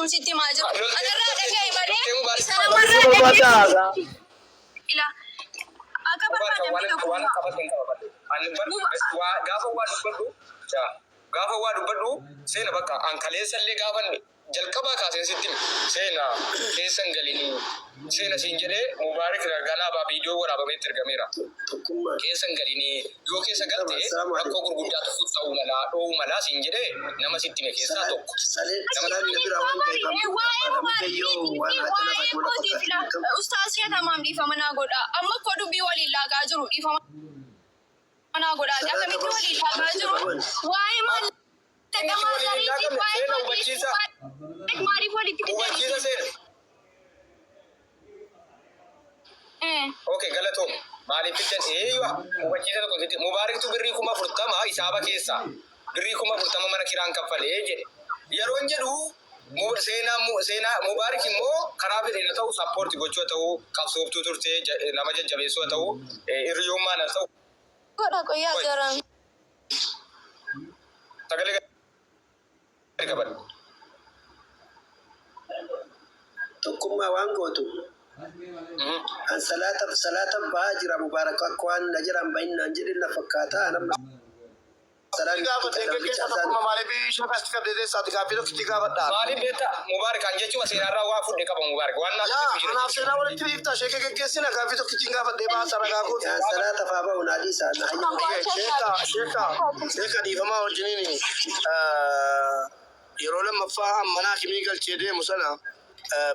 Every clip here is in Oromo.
kun sitti maa jiru? Anarraa dhaga'i malee. Ila akka barbaadame gaafa waa dubbadhu seena bakka ankaleessallee gaafanne jalqabaa kaaseen sitti seena keessan galini seena siin jedhee mubaarak galaabaa viidiyoo waraabameetti ergameera. Keessan galini yoo keessa galte rakkoo gurguddaa tokko ta'uu malaa dho'uu malaa siin jedhee nama sitti hime keessaa tokko. Ustaasii tamaam dhiifama naa godha. Amma akka dubbii waliin laagaa jiru dhiifama naa godha. Akkamitti waliin laagaa jiru? Waa'ee maal maaliif walitti hubachiisa seena. Okay, galatoom. Maaliif ittiin eeyyuu hubachiisa tokko sitti Mubaaraktu birrii 40,000 hisaaba keessaa birrii 40,000 mana kiraan kaffalee jedhe. Yeroo hin jedhu seenaa Mubaarak immoo karaa fedheena ta'u sappoortii gochuu ta'u qabsooftuu turtee nama jajjabeessuu ta'u hiriyoommaan ta'u. Godha qoyyaa jiran. Sagalee qaban. Tokkummaa waan gootu. Salata baajira Mubaarak akka waan na jiran baay'inaan jedhina fakkaata. Maaliif beektaa Mubaarak kan jechuun seenarraa waa fudhe qaba Mubaarak waan anaaf seenaa walitti dhiiftaa sheekee geggeessina gaaffii tokkitti gaafadhee baasa ragaa goote. Salata faabaa unaadii isaanii. Sheeka dhiifamaa wajjiniin yeroo lammaffaa manaa kimii galchee deemu sana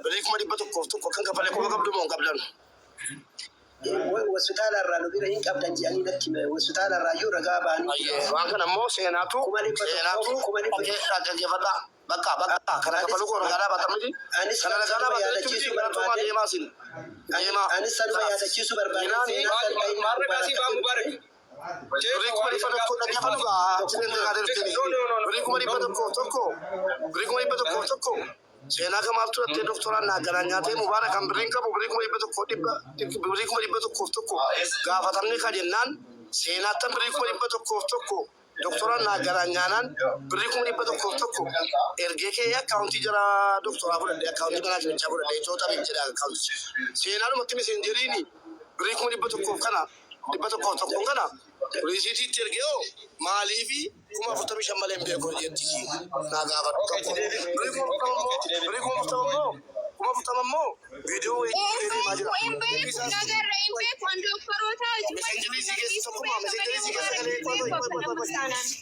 birrii 100,000 kan kafalee kuma qabdu moo qabdan? Hospitaala irraa nu bira hin qabdan jedhanii natti hime. Hospitaala irraa iyyuu ragaa ba'anii. Waan kana immoo seenaatu dhaggeeffadhaa. Bakka kana kafaluu koo ragaa dhaabata miti. Kana ragaa dhaabata jechuun baratoomaa deemaa sin. Anis sanuma yaadachiisuu barbaade. Maal ragaa si baa Mubaarak? Birrii 100,000 dhaggeeffadhu gaa. Birrii 100,000 seenaa kamaaf turte doktoraan naagaraan nyaatee Mubaarak kan birriin qabu birrii 100,000 gaafatamni ka jennaan seenaattan birrii 100,000 doktoraan naagaraan nyaanaan birrii 100,000 ergee kee akkaawuntii jara doktoraa fudhadhee akkaawuntii manaa jirichaa fudhadhee joota jedha akkaawuntii seenaadhumatti miseenjeriini birrii 100,000 kana 100,000 kana Riisiitiitti ergee hoo maaliifi 45,000 malee hin beeku jetti naa gaafadhu tokko birrii 40,000 immoo viidiyoo maa jira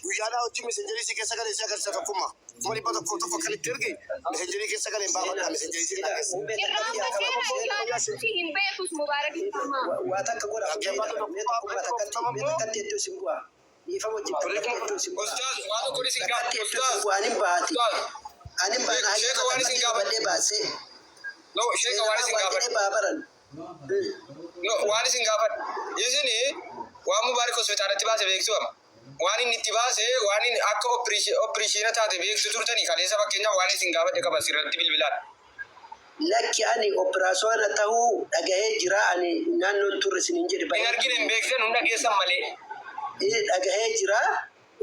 guyyaadhaa hojii mesenjerii keessa galee si agarsiisa tokkummaa 100,000 kan itti erge mesenjerii keessa galee hin baafadhaa mesenjerii waa takka godha iddoo sin bu'aa. Ifa wajjin iddoo sin bu'aa. Anin baati. Anin baati. Balee baasee. Sheeka waan isin gaafadhu. Waan isin gaafadhu. Isini waan Mubaarak hospitaalatti baase beeksifama. Waan inni itti baase waan inni akka opereeshina taate beeksu turtanii kaleessa fakkeenyaaf waan isin gaafadhe qaba sirratti bilbilaan. Lakki ani operaasyoona ta'uu dhagahee jira ani naannoon turre sin hin jedhe. Hin argine hin beektan hunda keessan malee. Dhagahee jira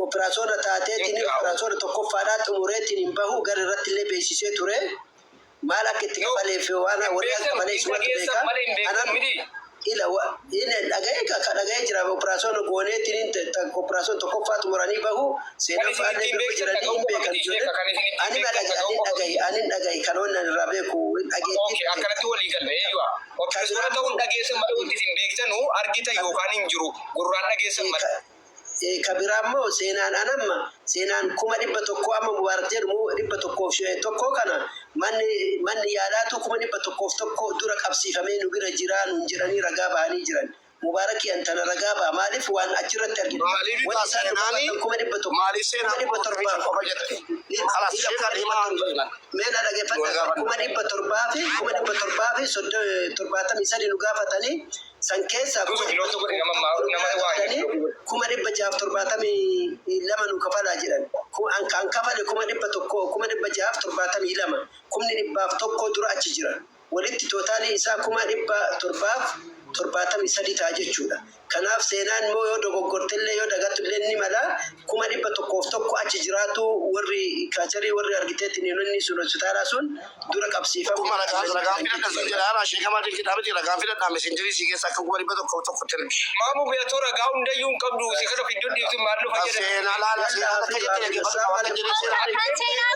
operaasyoona taateetiin operaasyoona tokkoffaadhaa xumureetiin hin bahu gara irratti illee beeksisee ture. Maal akka itti kafaleef waan warra kafalee isumatti beeka. Inni dhagahee jira operaasyoona gooneetiin operaasyoona tokkoffaa xumuranii bahu seenaffaallee bira jiranii hin beekan ture. Ani dhagahi kan wannan irraa beeku dhageetti. Akkanatti walii galle eeyyuu. Operaasyoona ta'uun dhageessan malee wanti isin beektanu argita yookaan hin jiru gurraan dhageessan malee. Kabiraammoo seenaan anamma seenaan 100,000 amma Mubaarak jedhamu 101 kana manni yaalaatu 101 dura qabsiifamee nu bira jiraa nu jiranii ragaa ba'anii jiran. Mubaarak antana ragaa ba'a maaliif waan achirratti arginu. Wanti isaan dubbatan 100,000 maaliif seenaa 107 qofa jedhani. Meena dhaggeeffadhaa 107 nu gaafatanii san keessaa 672 nu kafalaa jedhan. Kan kafale 672 kumni 100 dura achi jira. Walitti tootaalii isaa 700 torbaatamii sadii ta'a jechuudha. Kanaaf seenaan immoo yoo dogoggortillee yoo dagatullee ni mala 1,101 achi jiraatu warri kaacharii warri argiteetti inni sun hospitaala sun dura qabsiifamu. Kuma ragaan fidadha sun jedha sheekamaa dinqidhaamiti ragaan fidadha mesenjerii si keessa akka 1,101 tirgi. Maamu beektoo ragaa hundayyuu hin qabdu si kana fiddoo dhiibsi maalluu fayyada. Seenaa laala seenaa akka jettee dhaggeeffatu waan jedhee seenaa.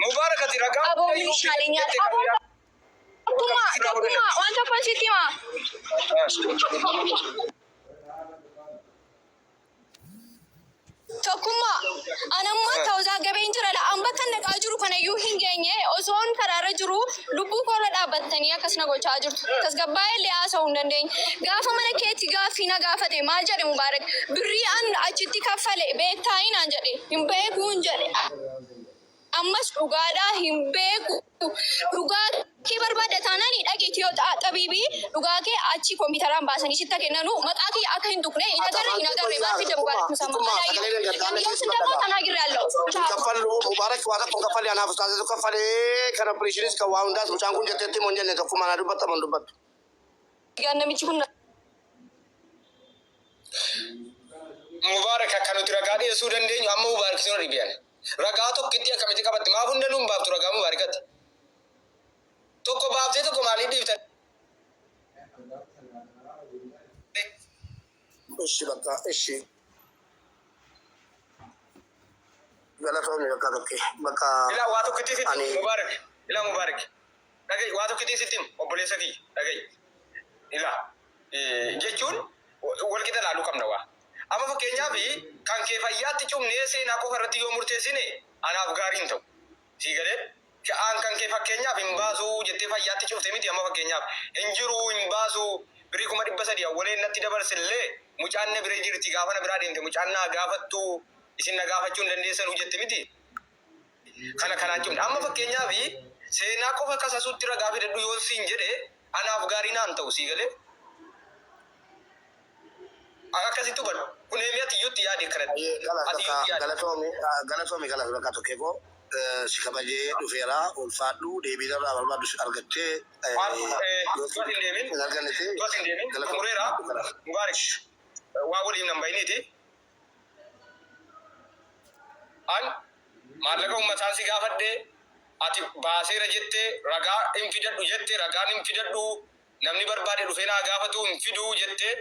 Mubaarakati ragaa hundayyuu. Wanta positiva. Tokkummaa anammoo ta'uusaa gabeen jira la amma kan naqaa jiru kanayyuu hin geenye osoon karaarra jiru lubbuu koorra dhaabbattanii akkasuma gochaa jirtu. Tasgabbaa'ee illee haasa'uu hin dandeenye. Gaafa mana keetti gaaffii na gaafate maal jedhe Mubaarak birrii an achitti kaffale beektaa'ii naan jedhe hin beekuu hin jedhe. Ammas dhugaadhaa hin beeku. Dhugaa kee barbaadda taanaan dhageetii yoo ta'a xabiibii dhugaa kee achi kompiitaraan baasanii sitta kennanu maqaa kee akka hin tuqne hin agarre maal fidda Mubaarak musammaa. Kaffallu Mubaarak waa tokko kaffalli anaaf taasisu kaffalee kan opereeshiniis kan waa hundaas mucaan kun jetteetti moo hin jenne tokkummaa na dubbatta man dubbattu. Namichi kun Mubaarak akka nuti ragaa dhiyeessuu dandeenyu amma Mubaarak sun ribiyan. Ragaa tokkitti akkamitti qabatti maaf hunda nuun baaftu ragaa Mubaarakatti. Tokko baaftee tokko maalii dhiiftan? Ishi bakka ishi. Galatoomni bakka tokko bakka. Ilaa waa tokkitti sitti Mubaarak. Ilaa Mubaarak. Dhaga'i waa tokkitti sitti obboleessa kiyya dhaga'i. Ilaa jechuun wal qixa laaluu qabna waa. Amma fakkeenyaaf kan kee fayyaatti cumnee seenaa qofa irratti yoo murteessine anaaf gaariin ta'u. Sii galee kan kee fakkeenyaaf hin baasuu jettee fayyaatti cufte miti amma fakkeenyaaf hin jiru hin baasuu birii 300 awwaleen natti dabarsillee mucaan na bira jirti gaafa na biraa deemte mucaan na gaafattu isin na gaafachuu hin dandeessanuu jette miti. Kana kanaan cimne amma fakkeenyaaf seenaa qofa kasasuutti ragaa fidadhu yoo siin jedhe anaaf gaarii naan ta'u sii galee. Akkasitti hubadhu kun eemiyatti iyyuutti yaade kanatti. Galatoomi galata bakka tokkeeko si kabajee dhufeera ulfaadhu deebiinarraa barbaaddu argattee. Tuwas hin deemin xumureera Mubaarak waa waliin nan bayiniiti. An maallaqa uummataan si gaafadhee ati baaseera jettee ragaa hin fidadhu jettee ragaan hin fidadhu namni barbaade dhufee naa gaafatu hin fiduu jettee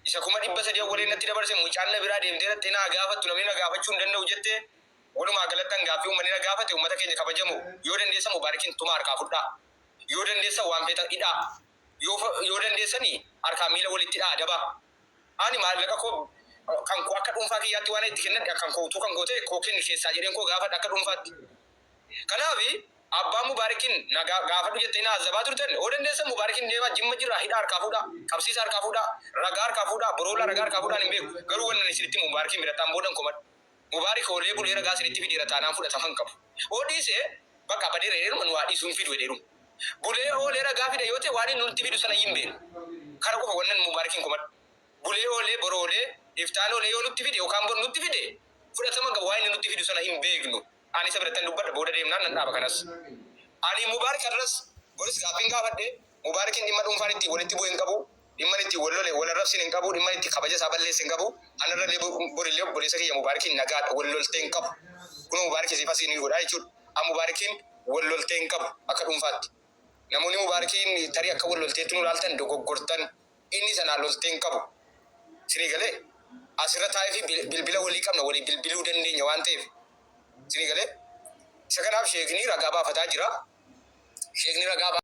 isa 300 awwaleen natti dabarse mucaan na biraa deemtee natti naa gaafattu namni na gaafachuu hin danda'u jettee walumaa galattan gaaffii uummanni na gaafate uummata keenya kabajamu yoo dandeessa Mubaarakiin tuma harkaa fudhaa yoo dandeessa waan feetan hidhaa yoo dandeessanii harkaa miila walitti hidhaa adaba ani maallaqa koo kan koo akka dhuunfaa kiyyaatti waan itti kennadhe kan kootuu kan goote koo kenni keessaa jedheen koo gaafadha akka dhuunfaatti. Kanaaf abbaan Mubaarakiin na gaafadhu jettee na azabaa turtan yoo dandeessa Mubaarakiin deemaa jimma jirraa hidhaa harkaa fudhaa qabsiisa harkaa fudhaa ragaa harkaa fudhaa boroola ragaa harkaa fudhaan hin beeku garuu wannan isinitti Mubaarakiin birattaan boodan komadhu. Mubaarak olee bulee ragaa isinitti fideera taanaan fudhataman qabu. Oodiisee bakka badeera jedheeru man waa dhiisuun fidu jedheeru. Bulee olee ragaa fide yoo ta'e waan inni nutti fidu sana hin beeku. Kana qofa wannan Mubaarakiin komadhu. Bulee olee boroolee iftaan olee yoo nutti fide yookaan bor nutti fide fudhataman qabu waan inni nutti fidu sana hin beeknu. Ani isa birattan dubbadha booda deemnaan nan dhaaba kanas. Ani Mubaarak irras boris gaaffiin gaafadhe Mubaarakiin dhimma dhuunfaan itti walitti bu'e hin qabu. Dhimma itti wal arrabsin hin qabu dhimma itti kabaja isaa balleessin hin qabu. Anarralee borillee obboleessa kiyya Mubaarakiin nagaadha wal loltee hin qabu. Kun Mubaarak siif asiin godhaa jechuudha. Mubaarakiin wal loltee hin qabu akka dhuunfaatti. Namoonni Mubaarakiin tarii akka wal lolteetti nu ilaaltan dogoggortan inni sanaan loltee hin qabu. Sinii galee asirra taa'ee fi bilbila walii qabna walii bilbiluu dandeenya waan ta'eef. Sinii galee isa kanaaf sheekni ragaa baafataa jira. Sheekni ragaa